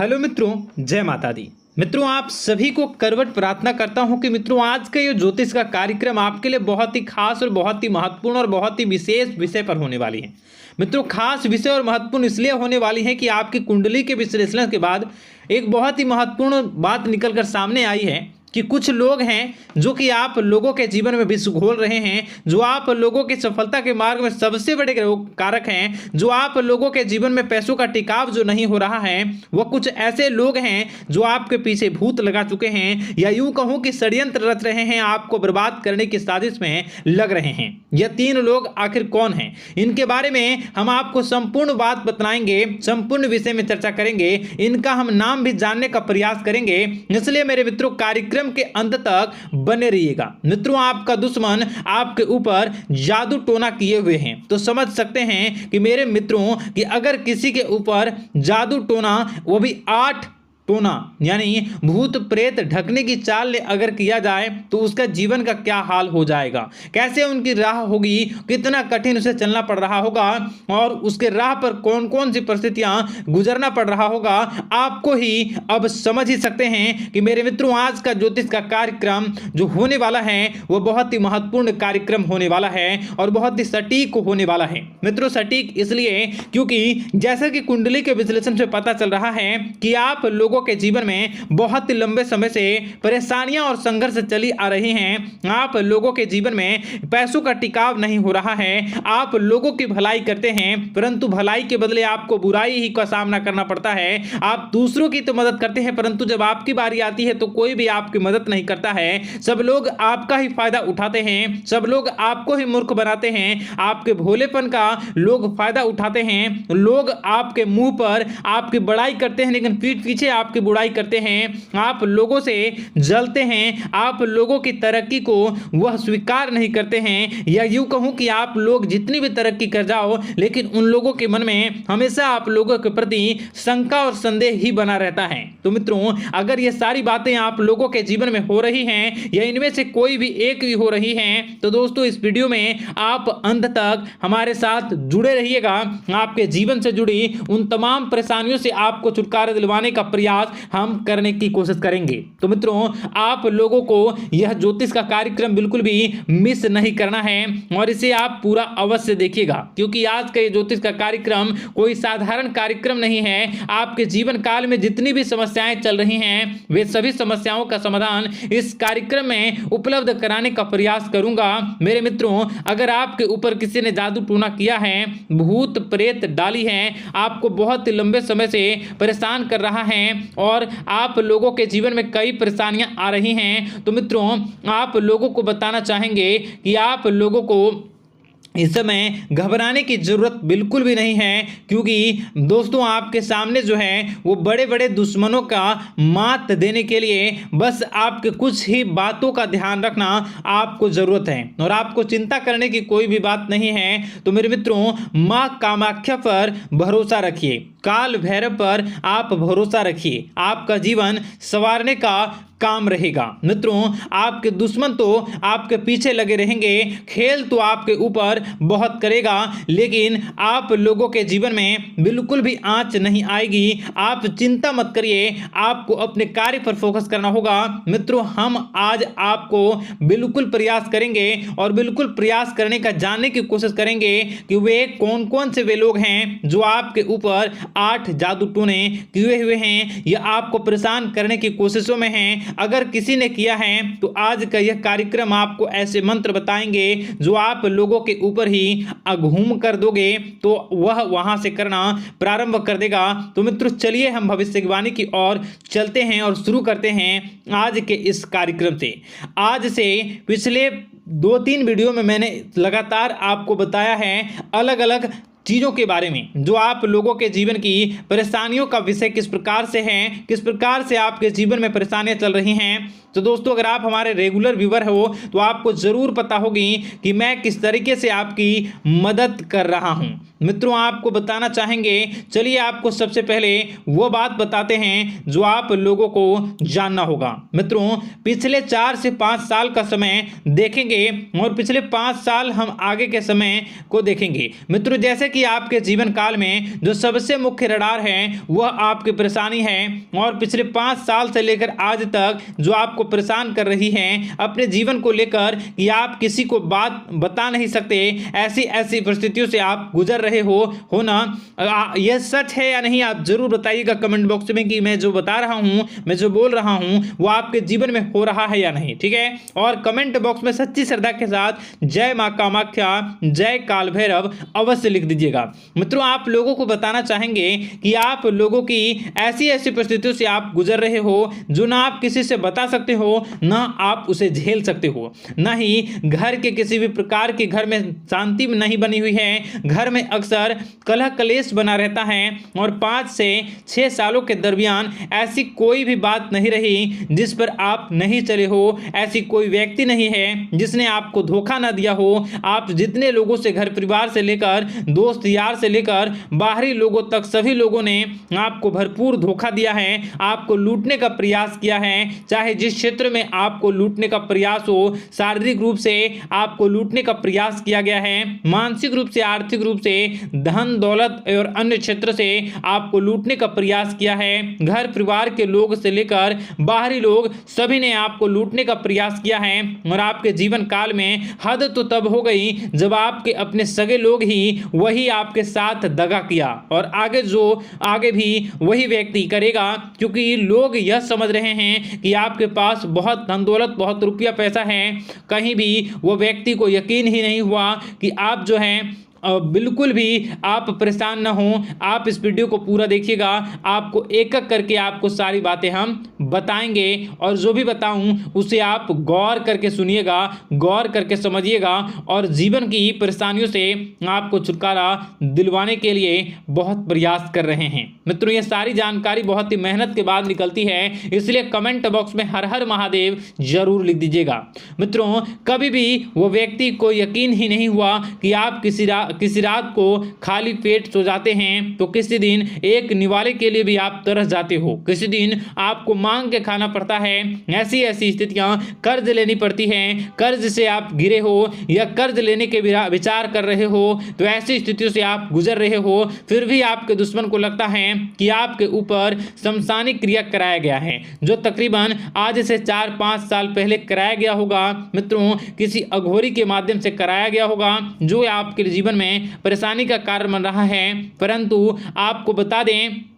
Hello मित्रों, जय माता दी। मित्रों, आप सभी को करवट प्रार्थना करता हूं कि मित्रों आज का ये ज्योतिष का कार्यक्रम आपके लिए बहुत ही खास और बहुत ही महत्वपूर्ण और बहुत ही विशेष विषय पर होने वाली है। मित्रों, खास विषय और महत्वपूर्ण इसलिए होने वाली है कि आपकी कुंडली के विश्लेषण के बाद एक बहुत ही महत्वपूर्ण बात निकलकर सामने आई है कि कुछ लोग हैं जो कि आप लोगों के जीवन में विष घोल रहे हैं, जो आप लोगों की सफलता के मार्ग में सबसे बड़े कारक हैं, जो आप लोगों के जीवन में पैसों का टिकाव जो नहीं हो रहा है, वह कुछ ऐसे लोग हैं जो आपके पीछे भूत लगा चुके हैं या यूं कहूं कि षड्यंत्र रच रहे हैं, आपको बर्बाद करने की साजिश में लग रहे हैं। यह तीन लोग आखिर कौन हैं, इनके बारे में हम आपको संपूर्ण बात बताएंगे, संपूर्ण विषय में चर्चा करेंगे, इनका हम नाम भी जानने का प्रयास करेंगे। इसलिए मेरे मित्रों, कार्यक्रम के अंत तक बने रहिएगा। मित्रों, आपका दुश्मन आपके ऊपर जादू टोना किए हुए हैं, तो समझ सकते हैं कि मेरे मित्रों कि अगर किसी के ऊपर जादू टोना, वो भी 8 टोना यानी भूत प्रेत ढकने की चाल अगर किया जाए तो उसका जीवन का क्या हाल हो जाएगा, कैसे उनकी राह होगी, कितना कठिन उसे चलना पड़ रहा होगा और उसके राह पर कौन कौन सी परिस्थितियां गुजरना पड़ रहा होगा, आपको ही अब समझ ही सकते हैं कि मेरे मित्रों आज का ज्योतिष का कार्यक्रम जो होने वाला है वह बहुत ही महत्वपूर्ण कार्यक्रम होने वाला है और बहुत ही सटीक होने वाला है। मित्रों, सटीक इसलिए क्योंकि जैसा कि कुंडली के विश्लेषण से पता चल रहा है कि आप लोगों के जीवन में बहुत ही लंबे समय से परेशानियां और संघर्ष चली आ रही हैं। आप लोगों के जीवन में पैसों का टिकाव नहीं हो रहा है। आप लोगों की भलाई करते हैं परंतु भलाई के बदले आपको बुराई ही का सामना करना पड़ता है। आप दूसरों की तो मदद करते हैं परंतु जब आपकी बारी आती है तो कोई भी आपकी मदद नहीं करता है। सब लोग आपका ही फायदा उठाते हैं, सब लोग आपको ही मूर्ख बनाते हैं, आपके भोलेपन का लोग फायदा उठाते हैं। लोग आपके मुंह पर आपकी बड़ाई करते हैं लेकिन पीठ पीछे आपकी बुराई करते हैं। आप लोगों से जलते हैं, आप लोगों की तरक्की को वह स्वीकार नहीं करते हैं, या यूं कहूं कि आप लोग जितनी भी तरक्की कर जाओ लेकिन उन लोगों के मन में हमेशा आप लोगों के प्रति शंका और संदेह ही बना रहता है। तो मित्रों, अगर ये सारी बातें आप लोगों के जीवन में हो रही हैं या इनमें से कोई भी एक भी हो रही हैं तो दोस्तों इस वीडियो में आप अंत तक हमारे साथ जुड़े रहिएगा। आपके जीवन से जुड़ी उन तमाम परेशानियों से आपको छुटकारा दिलवाने का प्रयास हम करने की कोशिश करेंगे। तो मित्रों, आप लोगों को यह ज्योतिष का कार्यक्रम बिल्कुल भी मिस नहीं करना है और इसे आप पूरा अवश्य देखिएगा क्योंकि आज का ये ज्योतिष का कार्यक्रम कोई साधारण कार्यक्रम नहीं है। आपके जीवन काल में जितनी भी समस्याएं चल रही हैं वे सभी समस्याओं का समाधान इस कार्यक्रम में उपलब्ध कराने का प्रयास करूंगा। मेरे मित्रों, अगर आपके ऊपर किसी ने जादू टोना किया है, भूत प्रेत डाली है, आपको बहुत लंबे समय से परेशान कर रहा है और आप लोगों के जीवन में कई परेशानियां आ रही हैं, तो मित्रों आप लोगों को बताना चाहेंगे कि आप लोगों को इस समय घबराने की जरूरत बिल्कुल भी नहीं है क्योंकि दोस्तों आपके सामने जो है वो बड़े बड़े दुश्मनों का मात देने के लिए बस आपके कुछ ही बातों का ध्यान रखना आपको जरूरत है और आपको चिंता करने की कोई भी बात नहीं है। तो मेरे मित्रों, मां कामाख्या पर भरोसा रखिए, काल भैरव पर आप भरोसा रखिए, आपका जीवन संवारने का काम रहेगा। मित्रों, आपके दुश्मन तो आपके पीछे लगे रहेंगे, खेल तो आपके ऊपर बहुत करेगा लेकिन आप लोगों के जीवन में बिल्कुल भी आंच नहीं आएगी। आप चिंता मत करिए, आपको अपने कार्य पर फोकस करना होगा। मित्रों, हम आज आपको बिल्कुल प्रयास करेंगे और बिल्कुल प्रयास करने का जानने की कोशिश करेंगे कि वे कौन कौन से वे लोग हैं जो आपके ऊपर 8 जादू टोने किए हुए हैं या आपको परेशान करने की कोशिशों में हैं। अगर किसी ने किया है तो आज का यह कार्यक्रम आपको ऐसे मंत्र बताएंगे जो आप लोगों के ऊपर ही अघूम कर दोगे तो वह वहां से करना प्रारंभ कर देगा। तो मित्रों, चलिए हम भविष्यवाणी की ओर चलते हैं और शुरू करते हैं आज के इस कार्यक्रम से। आज से पिछले 2-3 वीडियो में मैंने लगातार आपको बताया है अलग अलग चीज़ों के बारे में जो आप लोगों के जीवन की परेशानियों का विषय किस प्रकार से है, किस प्रकार से आपके जीवन में परेशानियां चल रही हैं। तो दोस्तों, अगर आप हमारे रेगुलर व्यूवर हो तो आपको ज़रूर पता होगी कि मैं किस तरीके से आपकी मदद कर रहा हूं। मित्रों, आपको बताना चाहेंगे, चलिए आपको सबसे पहले वो बात बताते हैं जो आप लोगों को जानना होगा। मित्रों, पिछले 4 से 5 साल का समय देखेंगे और पिछले 5 साल हम आगे के समय को देखेंगे। मित्रों, जैसे कि आपके जीवन काल में जो सबसे मुख्य रडार है वह आपकी परेशानी है, और पिछले 5 साल से लेकर आज तक जो आपको परेशान कर रही है अपने जीवन को लेकर कि आप किसी को बात बता नहीं सकते, ऐसी ऐसी परिस्थितियों से आप गुजर रहे हो ना। यह सच है या नहीं आप जरूर बताइएगा कमेंट बॉक्स में कि मैं जो बता रहा हूं, मैं जो बोल रहा हूं वो आपके जीवन में हो रहा है या नहीं, ठीक है। और कमेंट बॉक्स में सच्ची श्रद्धा के साथ जय मां कामाख्या, जय काल भैरव अवश्य लिख दीजिएगा। मित्रों, आप लोगों को बताना चाहेंगे कि आप लोगों की ऐसी ऐसी परिस्थितियों से आप गुजर रहे हो जो ना आप किसी से बता सकते हो, ना आप उसे झेल सकते हो, ना ही घर के किसी भी प्रकार के घर में शांति नहीं बनी हुई है। घर में अक्सर कलह कलेश बना रहता है, और 5 से 6 सालों के दरमियान ऐसी कोई भी बात नहीं रही जिस पर आप नहीं चले हो, ऐसी कोई व्यक्ति नहीं है जिसने आपको धोखा ना दिया हो। आप जितने लोगों से, घर परिवार से लेकर दोस्त यार से लेकर बाहरी लोगों तक, सभी लोगों ने आपको भरपूर धोखा दिया है, आपको लूटने का प्रयास किया है। चाहे जिस क्षेत्र में आपको लूटने का प्रयास हो, शारीरिक रूप से आपको लूटने का प्रयास किया गया है, मानसिक रूप से, आर्थिक रूप से, धन दौलत और अन्य क्षेत्र से आपको लूटने का प्रयास किया है। घर परिवार के लोग से लेकर बाहरी लोग सभी ने आपको लूटने का प्रयास किया है, और आपके जीवन काल में हद तो तब हो गई जब आपके अपने सगे लोग ही वही आपके साथ दगा किया, और आगे भी वही व्यक्ति करेगा, क्योंकि लोग यह समझ रहे हैं कि आपके पास बहुत धन दौलत, बहुत रुपया पैसा है। कहीं भी वो व्यक्ति को यकीन ही नहीं हुआ कि आप जो है बिल्कुल भी आप परेशान ना हो। आप इस वीडियो को पूरा देखिएगा, आपको एक एक करके आपको सारी बातें हम बताएंगे, और जो भी बताऊं उसे आप गौर करके सुनिएगा, गौर करके समझिएगा, और जीवन की परेशानियों से आपको छुटकारा दिलवाने के लिए बहुत प्रयास कर रहे हैं। मित्रों, ये सारी जानकारी बहुत ही मेहनत के बाद निकलती है, इसलिए कमेंट बॉक्स में हर हर महादेव जरूर लिख दीजिएगा। मित्रों, कभी भी वो व्यक्ति को यकीन ही नहीं हुआ कि आप किसी रात को खाली पेट सो जाते हैं, तो किसी दिन एक निवाले के लिए भी आप तरस जाते हो, किसी दिन आपको मांग के खाना पड़ता है। ऐसी ऐसी स्थितियां, कर्ज लेनी पड़ती हैं, कर्ज से आप घिरे हो या कर्ज लेने के विचार कर रहे हो, तो ऐसी स्थितियों से आप गुजर रहे हो। फिर भी आपके दुश्मन को लगता है कि आपके ऊपर शमशानी क्रिया कराया गया है, जो तकरीबन आज से 4-5 साल पहले कराया गया होगा। मित्रों, किसी अघोरी के माध्यम से कराया गया होगा, जो आपके जीवन में परेशानी का कारण बन रहा है। परंतु आपको बता दें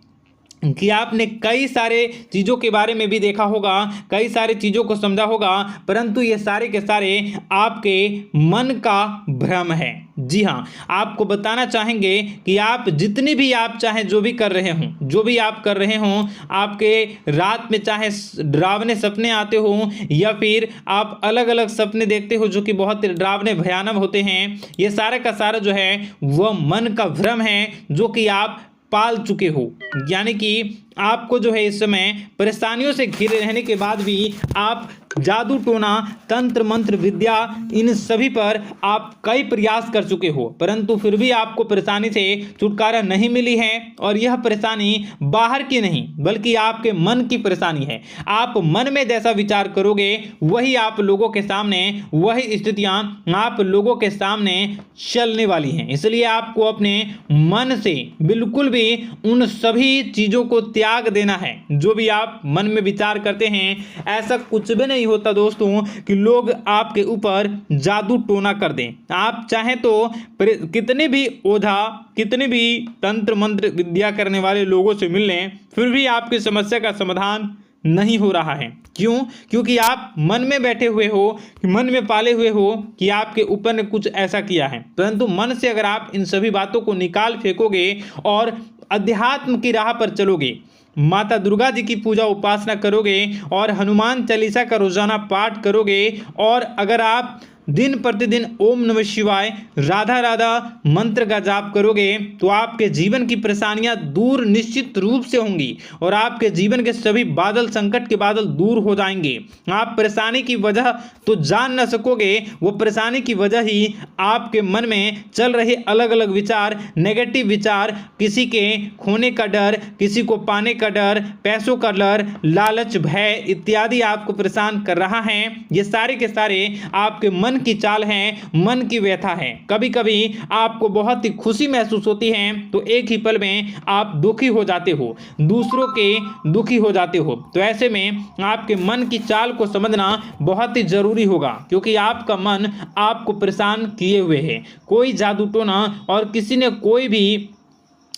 कि आपने कई सारे चीज़ों के बारे में भी देखा होगा, कई सारी चीज़ों को समझा होगा, परंतु ये सारे के सारे आपके मन का भ्रम है। जी हाँ, आपको बताना चाहेंगे कि आप जितनी भी आप चाहे जो भी कर रहे हों, जो भी आप कर रहे हों, आपके रात में चाहे डरावने सपने आते हों या फिर आप अलग अलग सपने देखते हो जो कि बहुत डरावने भयानक होते हैं, ये सारे का सारा जो है वह मन का भ्रम है जो कि आप पाल चुके हो। यानी कि आपको जो है इस समय परेशानियों से घिरे रहने के बाद भी आप जादू टोना, तंत्र मंत्र विद्या, इन सभी पर आप कई प्रयास कर चुके हो, परंतु फिर भी आपको परेशानी से छुटकारा नहीं मिली है। और यह परेशानी बाहर की नहीं बल्कि आपके मन की परेशानी है। आप मन में जैसा विचार करोगे वही आप लोगों के सामने, वही स्थितियां आप लोगों के सामने चलने वाली हैं। इसलिए आपको अपने मन से बिल्कुल भी उन सभी चीज़ों को त्याग देना है जो भी आप मन में विचार करते हैं। ऐसा कुछ भी नहीं होता दोस्तों कि लोग आपके ऊपर जादू टोना कर दें। आप चाहें तो कितने भी ओझा, कितने भी तंत्र मंत्र विद्या करने वाले लोगों से मिल लें, फिर भी आपकी समस्या का समाधान नहीं हो रहा है। क्यों? क्योंकि आप मन में बैठे हुए हो, मन में पाले हुए हो कि आपके ऊपर ने कुछ ऐसा किया है। परंतु मन से अगर आप इन सभी बातों को निकाल फेंकोगे और अध्यात्म की राह पर चलोगे, माता दुर्गा जी की पूजा उपासना करोगे और हनुमान चालीसा का रोजाना पाठ करोगे, और अगर आप दिन प्रतिदिन ओम नमः शिवाय, राधा राधा मंत्र का जाप करोगे, तो आपके जीवन की परेशानियां दूर निश्चित रूप से होंगी और आपके जीवन के सभी बादल, संकट के बादल दूर हो जाएंगे। आप परेशानी की वजह तो जान न सकोगे, वो परेशानी की वजह ही आपके मन में चल रहे अलग अलग विचार, नेगेटिव विचार, किसी के खोने का डर, किसी को पाने का डर, पैसों का डर, लालच, भय इत्यादि आपको परेशान कर रहा है। ये सारे के सारे आपके मन मन की चाल है, मन की व्यथा है। कभी कभी आपको बहुत ही खुशी महसूस होती है तो एक ही पल में आप दुखी हो जाते हो, दूसरों के दुखी हो जाते हो। तो ऐसे में आपके मन की चाल को समझना बहुत ही जरूरी होगा, क्योंकि आपका मन आपको परेशान किए हुए है। कोई जादू टोना और किसी ने कोई भी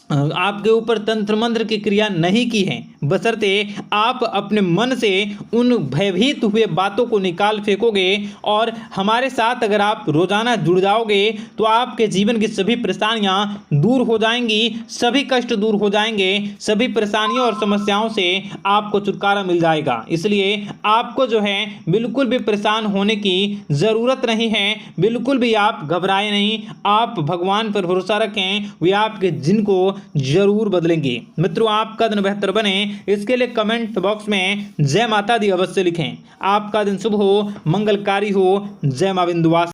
आपके ऊपर तंत्र मंत्र की क्रिया नहीं की है, बशर्ते आप अपने मन से उन भयभीत हुए बातों को निकाल फेंकोगे। और हमारे साथ अगर आप रोजाना जुड़ जाओगे तो आपके जीवन की सभी परेशानियां दूर हो जाएंगी, सभी कष्ट दूर हो जाएंगे, सभी परेशानियों और समस्याओं से आपको छुटकारा मिल जाएगा। इसलिए आपको जो है बिल्कुल भी परेशान होने की ज़रूरत नहीं है, बिल्कुल भी आप घबराए नहीं। आप भगवान पर भरोसा रखें, वे आपके जिनको जरूर बदलेंगे। मित्रों, आपका दिन बेहतर बने इसके लिए कमेंट बॉक्स में जय माता दी अवश्य लिखें। आपका दिन शुभ हो, मंगलकारी हो। जय मां विंध्यवासिनी।